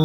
I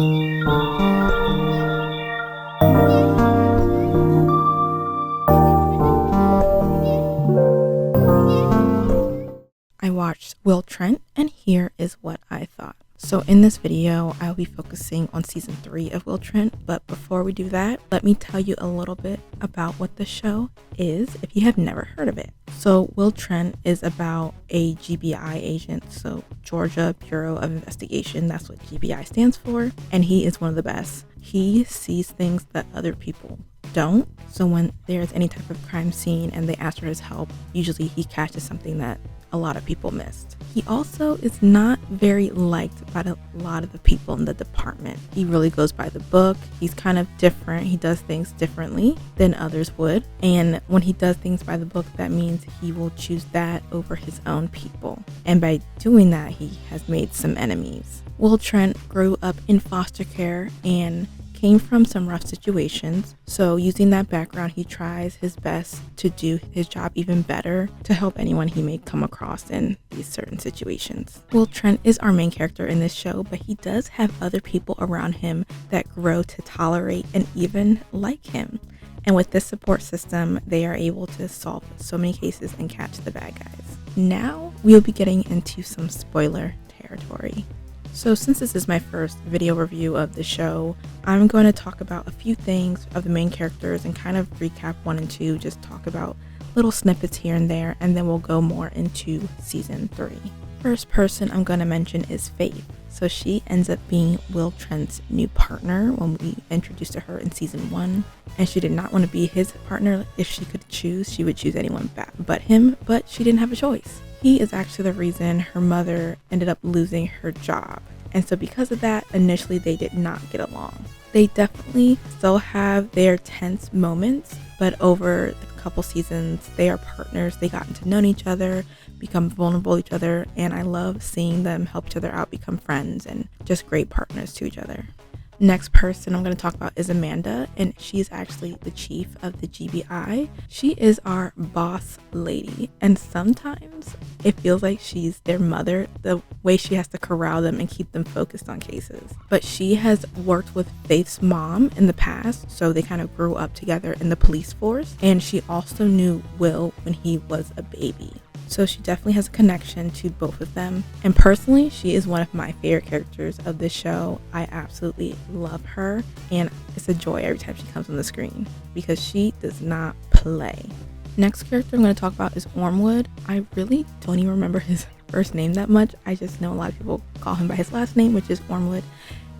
watched Will Trent, and here is what I thought. So in this video, I'll be focusing on season 3 of Will Trent, but before we do that, let me tell you a little bit about what the show is if you have never heard of it. So Will Trent is about a GBI agent, so Georgia Bureau of Investigation, that's what GBI stands for, and he is one of the best. He sees things that other people don't, so when there's any type of crime scene and they ask for his help, usually he catches something that a lot of people missed. He also is not very liked by a lot of the people in the department. He really goes by the book. He's kind of different. He does things differently than others would. And when he does things by the book, that means he will choose that over his own people. And by doing that, he has made some enemies. Will Trent grew up in foster care and came from some rough situations, so using that background, he tries his best to do his job even better to help anyone he may come across in these certain situations. Will Trent is our main character in this show, but he does have other people around him that grow to tolerate and even like him. And with this support system, they are able to solve so many cases and catch the bad guys. Now, we'll be getting into some spoiler territory. So since this is my first video review of the show, I'm going to talk about a few things of the main characters and kind of recap 1 and 2, just talk about little snippets here and there, and then we'll go more into season 3. First person I'm going to mention is Faith. So she ends up being Will Trent's new partner when we introduced to her in season 1, and she did not want to be his partner. If she could choose, she would choose anyone but him, but she didn't have a choice. He is actually the reason her mother ended up losing her job. And so because of that, initially they did not get along. They definitely still have their tense moments, but over a couple seasons, they are partners. They gotten to know each other, become vulnerable to each other, and I love seeing them help each other out, become friends, and just great partners to each other. Next person I'm going to talk about is Amanda, and she's actually the chief of the GBI. She is our boss lady, and sometimes it feels like she's their mother, the way she has to corral them and keep them focused on cases. But she has worked with Faith's mom in the past, so they kind of grew up together in the police force, and she also knew Will when he was a baby. So she definitely has a connection to both of them. And personally, she is one of my favorite characters of this show. I absolutely love her, and it's a joy every time she comes on the screen because she does not play. Next character I'm going to talk about is Ormwood. I really don't even remember his first name that much. I just know a lot of people call him by his last name, which is Ormwood.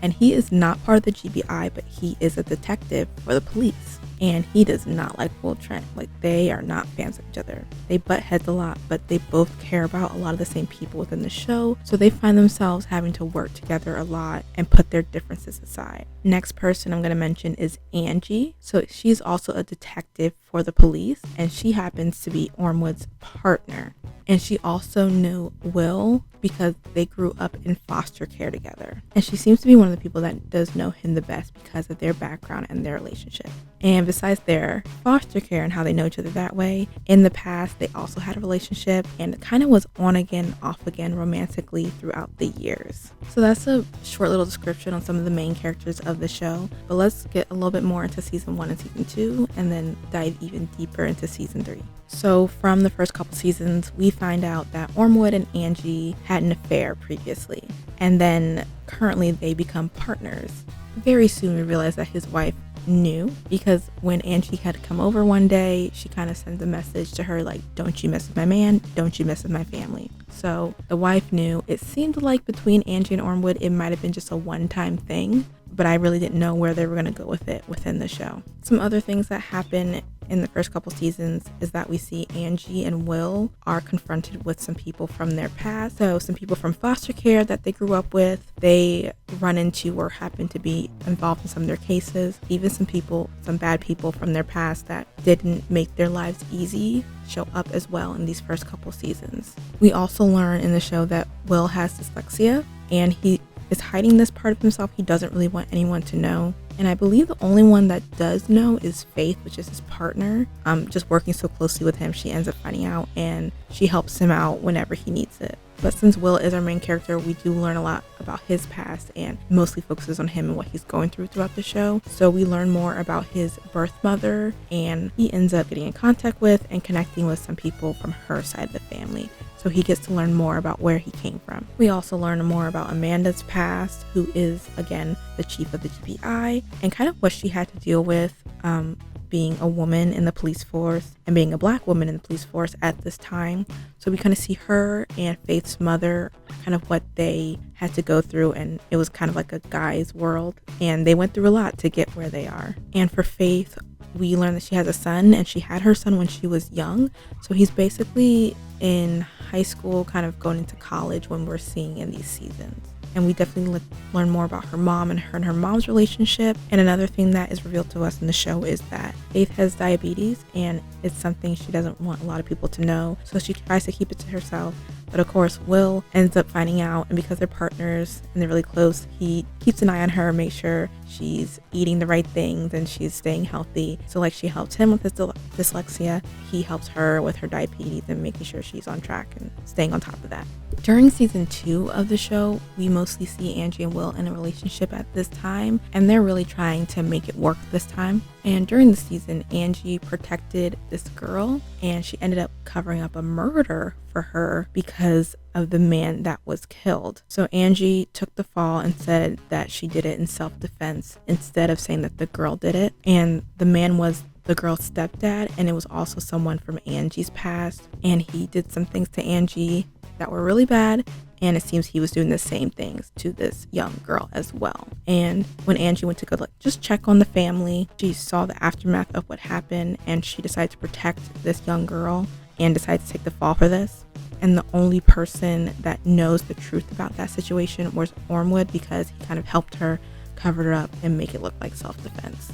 And he is not part of the GBI, but he is a detective for the police. And he does not like Will Trent. Like, they are not fans of each other. They butt heads a lot, but they both care about a lot of the same people within the show. So they find themselves having to work together a lot and put their differences aside. Next person I'm going to mention is Angie. So she's also a detective for the police, and she happens to be Ormwood's partner. And she also knew Will because they grew up in foster care together. And she seems to be one of the people that does know him the best because of their background and their relationship. And besides their foster care and how they know each other that way, in the past they also had a relationship, and it kind of was on again, off again romantically throughout the years. So that's a short little description on some of the main characters of the show. But let's get a little bit more into season 1 and season 2, and then dive even deeper into season 3. So from the first couple seasons, we find out that Ormwood and Angie had an affair previously, and then currently they become partners. Very soon we realize that his wife knew, because when Angie had come over one day, she kind of sends a message to her like, don't you mess with my man, don't you mess with my family. So the wife knew. It seemed like between Angie and Ormwood it might have been just a one-time thing, but I really didn't know where they were going to go with it within the show. Some other things that happen in the first couple seasons is that we see Angie and Will are confronted with some people from their past. So some people from foster care that they grew up with, they run into or happen to be involved in some of their cases. Even some people, some bad people from their past that didn't make their lives easy show up as well in these first couple seasons. We also learn in the show that Will has dyslexia, and he is hiding this part of himself. He doesn't really want anyone to know. And I believe the only one that does know is Faith, which is his partner. Just working so closely with him, she ends up finding out, and she helps him out whenever he needs it. But since Will is our main character, we do learn a lot about his past and mostly focuses on him and what he's going through throughout the show. So we learn more about his birth mother, and he ends up getting in contact with and connecting with some people from her side of the family. So he gets to learn more about where he came from. We also learn more about Amanda's past, who is, again, the chief of the GBI, and kind of what she had to deal with being a woman in the police force and being a black woman in the police force at this time. So we kind of see her and Faith's mother, kind of what they had to go through, and it was kind of like a guy's world, and they went through a lot to get where they are. And for Faith, we learn that she has a son, and she had her son when she was young. So he's basically in high school, kind of going into college when we're seeing in these seasons. And we definitely learn more about her mom and her mom's relationship. And another thing that is revealed to us in the show is that Faith has diabetes, and it's something she doesn't want a lot of people to know. So she tries to keep it to herself. But of course, Will ends up finding out, and because they're partners and they're really close, he keeps an eye on her, makes sure she's eating the right things and she's staying healthy. So like she helped him with his dyslexia, he helps her with her diabetes and making sure she's on track and staying on top of that. During season 2 of the show, we mostly see Angie and Will in a relationship at this time, and they're really trying to make it work this time. And during the season, Angie protected this girl, and she ended up covering up a murder for her because of the man that was killed. So Angie took the fall and said that she did it in self-defense instead of saying that the girl did it. And the man was the girl's stepdad, and it was also someone from Angie's past, and he did some things to Angie that were really bad, and it seems he was doing the same things to this young girl as well. And when Angie went to go just check on the family, she saw the aftermath of what happened, and she decided to protect this young girl and decided to take the fall for this. And the only person that knows the truth about that situation was Ormwood, because he kind of helped her cover it up and make it look like self-defense.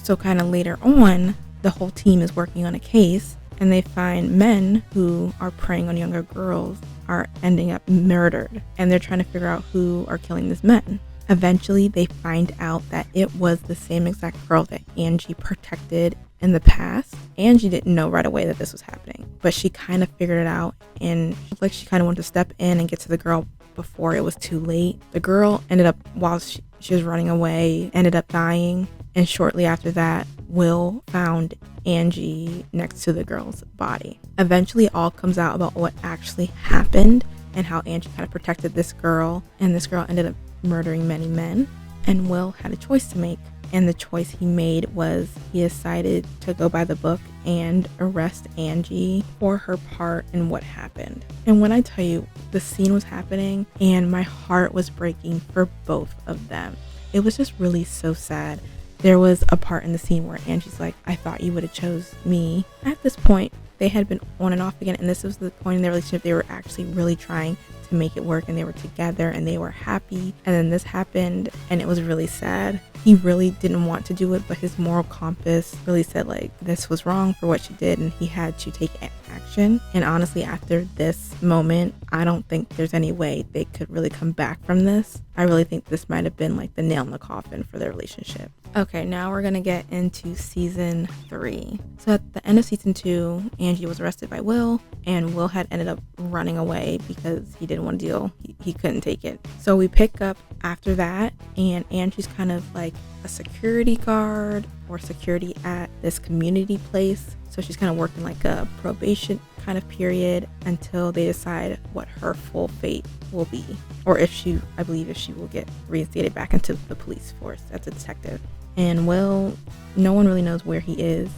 So kind of later on, the whole team is working on a case, and they find men who are preying on younger girls are ending up murdered, and they're trying to figure out who are killing these men. Eventually, they find out that it was the same exact girl that Angie protected in the past. Angie didn't know right away that this was happening, but she kind of figured it out, and like she kind of wanted to step in and get to the girl before it was too late. The girl ended up, while she was running away, ended up dying, and shortly after that, Will found Angie next to the girl's body. Eventually, it all comes out about what actually happened and how Angie kind of protected this girl, and this girl ended up murdering many men. And Will had a choice to make, and the choice he made was he decided to go by the book and arrest Angie for her part in what happened. And when I tell you, the scene was happening and my heart was breaking for both of them. It was just really so sad. There was a part in the scene where Angie's like, I thought you would have chose me. At this point, they had been on and off again, and this was the point in their relationship they were actually really trying to make it work, and they were together and they were happy. And then this happened, and it was really sad. He really didn't want to do it, but his moral compass really said like this was wrong for what she did, and he had to take action. And honestly, after this moment, I don't think there's any way they could really come back from this. I really think this might have been like the nail in the coffin for their relationship. Okay, now we're gonna get into season 3. So at the end of season 2, Angie was arrested by Will, and Will had ended up running away because he didn't want to deal. He couldn't take it. So we pick up after that, and Angie's kind of like a security guard or security at this community place. So she's kind of working like a probation kind of period until they decide what her full fate will be, or if she will get reinstated back into the police force as a detective. And Will, no one really knows where he is,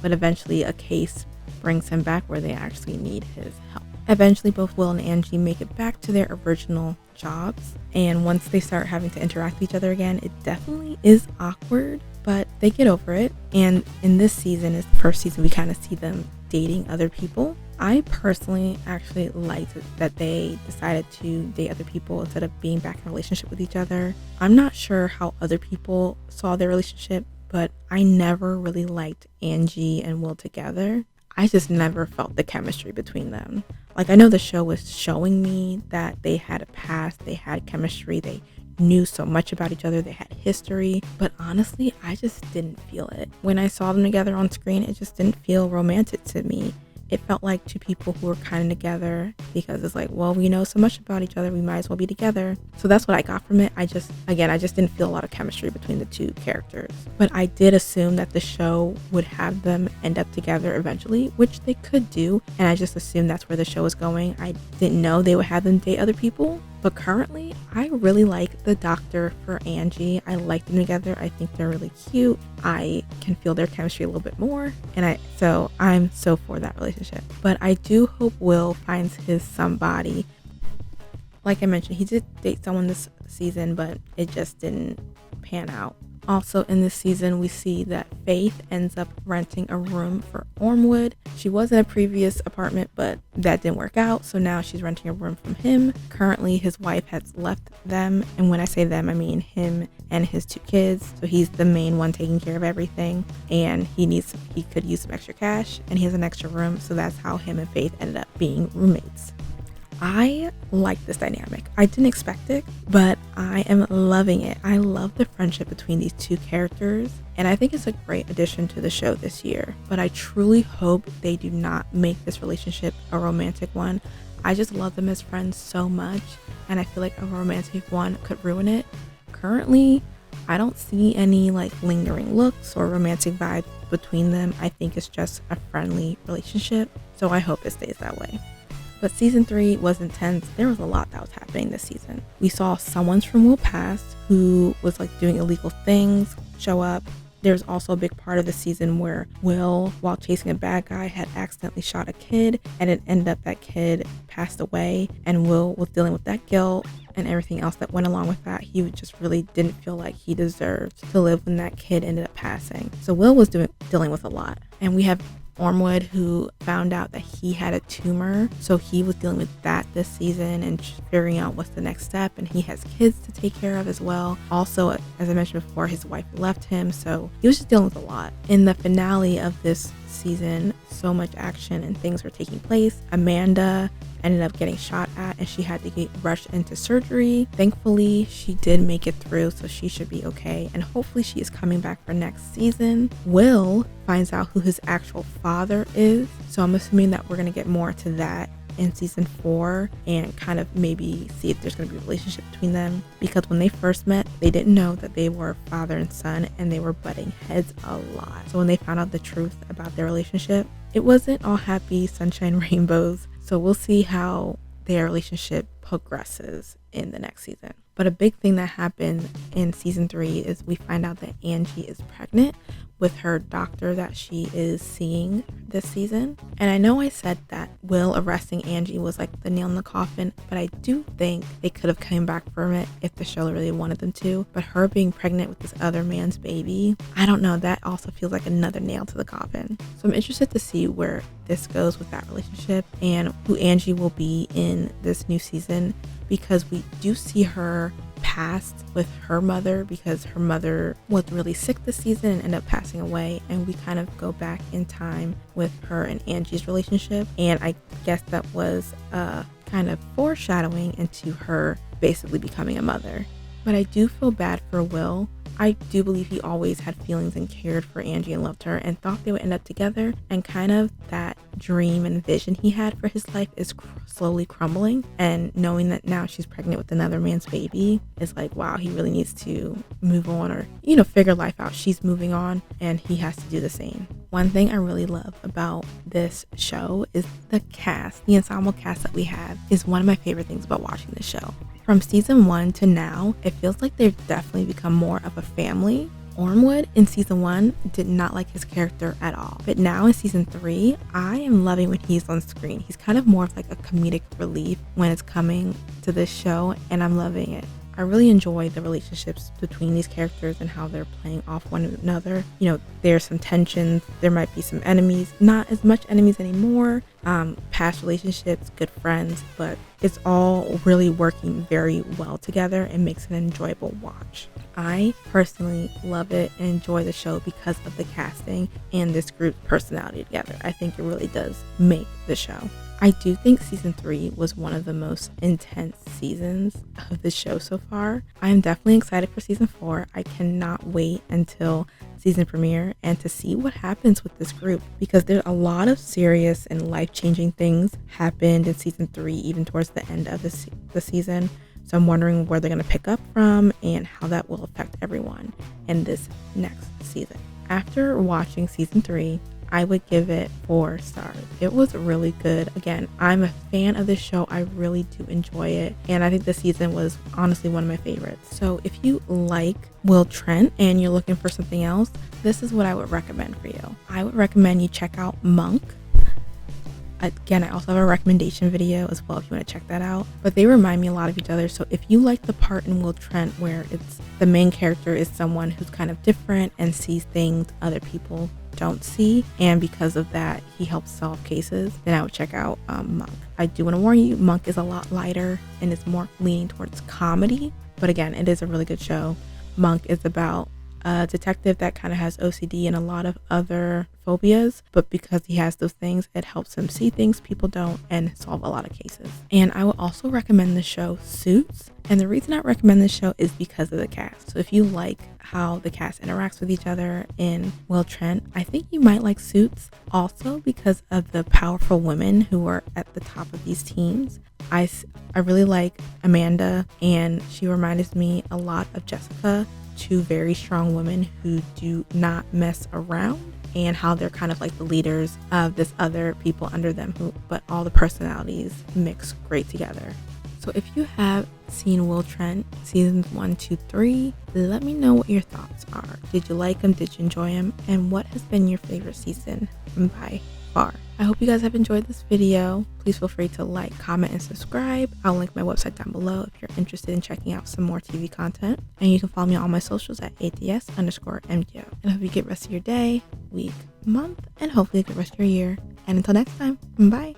but eventually a case brings him back where they actually need his help. Eventually, both Will and Angie make it back to their original jobs, and once they start having to interact with each other again, it definitely is awkward, but they get over it. And in this season, is the first season we kind of see them dating other people. I personally actually liked that they decided to date other people instead of being back in a relationship with each other. I'm not sure how other people saw their relationship, but I never really liked Angie and Will together. I just never felt the chemistry between them. Like, I know the show was showing me that they had a past, they had chemistry, they knew so much about each other, they had history, but honestly, I just didn't feel it. When I saw them together on screen, it just didn't feel romantic to me. it felt like two people who were kind of together because it's like, well, we know so much about each other, we might as well be together. So that's what I got from it. I just didn't feel a lot of chemistry between the two characters. But I did assume that the show would have them end up together eventually, which they could do. And I just assumed that's where the show was going. I didn't know they would have them date other people. But currently, I really like the doctor for Angie. I like them together. I think they're really cute. I can feel their chemistry a little bit more. So I'm so for that relationship. But I do hope Will finds his somebody. Like I mentioned, he did date someone this season, but it just didn't pan out. Also in this season, we see that Faith ends up renting a room for Ormwood. She was in a previous apartment, but that didn't work out. So now she's renting a room from him. Currently, his wife has left them. And when I say them, I mean him and his 2 kids. So he's the main one taking care of everything. And he could use some extra cash, and he has an extra room. So that's how him and Faith ended up being roommates. I like this dynamic. I didn't expect it, but I am loving it. I love the friendship between these 2 characters, and I think it's a great addition to the show this year. But I truly hope they do not make this relationship a romantic one. I just love them as friends so much, and I feel like a romantic one could ruin it. Currently, I don't see any lingering looks or romantic vibes between them. I think it's just a friendly relationship, so I hope it stays that way. But season 3 was intense. There was a lot that was happening this season. We saw someone's from Will past who was doing illegal things show up. There's also a big part of the season where Will, while chasing a bad guy, had accidentally shot a kid, and it ended up that kid passed away, and Will was dealing with that guilt and everything else that went along with that. He just really didn't feel like he deserved to live when that kid ended up passing. So Will was dealing with a lot. And we have Ormwood, who found out that he had a tumor, so he was dealing with that this season and figuring out what's the next step, and he has kids to take care of as well. Also, as I mentioned before, his wife left him, so he was just dealing with a lot. In the finale of this season, so much action and things were taking place. Amanda ended up getting shot at, and she had to get rushed into surgery. Thankfully, she did make it through, so she should be okay, and hopefully she is coming back for next season. Will finds out who his actual father is, so I'm assuming that we're going to get more to that in season 4 and kind of maybe see if there's going to be a relationship between them, because when they first met, they didn't know that they were father and son, and they were butting heads a lot. So when they found out the truth about their relationship, it wasn't all happy sunshine rainbows. So we'll see how their relationship progresses in the next season. But a big thing that happened in season 3 is we find out that Angie is pregnant with her doctor that she is seeing this season. And I know I said that Will arresting Angie was the nail in the coffin, but I do think they could have come back from it if the show really wanted them to. But her being pregnant with this other man's baby, I don't know, that also feels like another nail to the coffin. So I'm interested to see where this goes with that relationship and who Angie will be in this new season, because we do see her past with her mother, because her mother was really sick this season and ended up passing away, and we kind of go back in time with her and Angie's relationship, and I guess that was kind of foreshadowing into her basically becoming a mother. But I do feel bad for Will. I do believe he always had feelings and cared for Angie and loved her and thought they would end up together, and kind of that dream and vision he had for his life is slowly crumbling, and knowing that now she's pregnant with another man's baby is wow, he really needs to move on, or figure life out. She's moving on and he has to do the same. One thing I really love about this show is the cast. The ensemble cast that we have is one of my favorite things about watching this show. From season 1 to now, it feels like they've definitely become more of a family. Ormwood in season 1 did not like his character at all, but now in season 3, I am loving when he's on screen. He's kind of more of a comedic relief when it's coming to this show, and I'm loving it. I really enjoy the relationships between these characters and how they're playing off one another. There's some tensions, there might be some enemies, not as much enemies anymore, past relationships, good friends, but it's all really working very well together and makes it an enjoyable watch. I personally love it and enjoy the show because of the casting and this group's personality together. I think it really does make the show. I do think season 3 was one of the most intense seasons of the show so far. I am definitely excited for season 4. I cannot wait until season premiere and to see what happens with this group, because there's a lot of serious and life-changing things happened in season 3, even towards the end of the season. So I'm wondering where they're going to pick up from and how that will affect everyone in this next season. After watching season 3, I would give it 4 stars. It was really good. Again, I'm a fan of this show. I really do enjoy it. And I think this season was honestly one of my favorites. So if you like Will Trent and you're looking for something else, this is what I would recommend for you. I would recommend you check out Monk. Again, I also have a recommendation video as well if you want to check that out. But they remind me a lot of each other. So if you like the part in Will Trent where it's the main character is someone who's kind of different and sees things other people don't see, and because of that he helps solve cases, then I would check out Monk. I do want to warn you, Monk is a lot lighter and is more leaning towards comedy, but again, it is a really good show. Monk is about a detective that kind of has OCD and a lot of other phobias, but because he has those things, it helps him see things people don't and solve a lot of cases. And I would also recommend the show Suits, and the reason I recommend this show is because of the cast. So if you like how the cast interacts with each other in Will Trent, I think you might like Suits also because of the powerful women who are at the top of these teams. I really like Amanda, and she reminded me a lot of Jessica, two very strong women who do not mess around, and how they're kind of like the leaders of this other people under them, but all the personalities mix great together. So if you have seen Will Trent seasons 1, 2, 3, let me know what your thoughts are. Did you like him? Did you enjoy him? And what has been your favorite season by far? I hope you guys have enjoyed this video. Please feel free to like, comment, and subscribe. I'll link my website down below if you're interested in checking out some more TV content. And you can follow me on all my socials at ADS_MGO. And I hope you get the rest of your day, week, month, and hopefully a good rest of your year. And until next time, bye.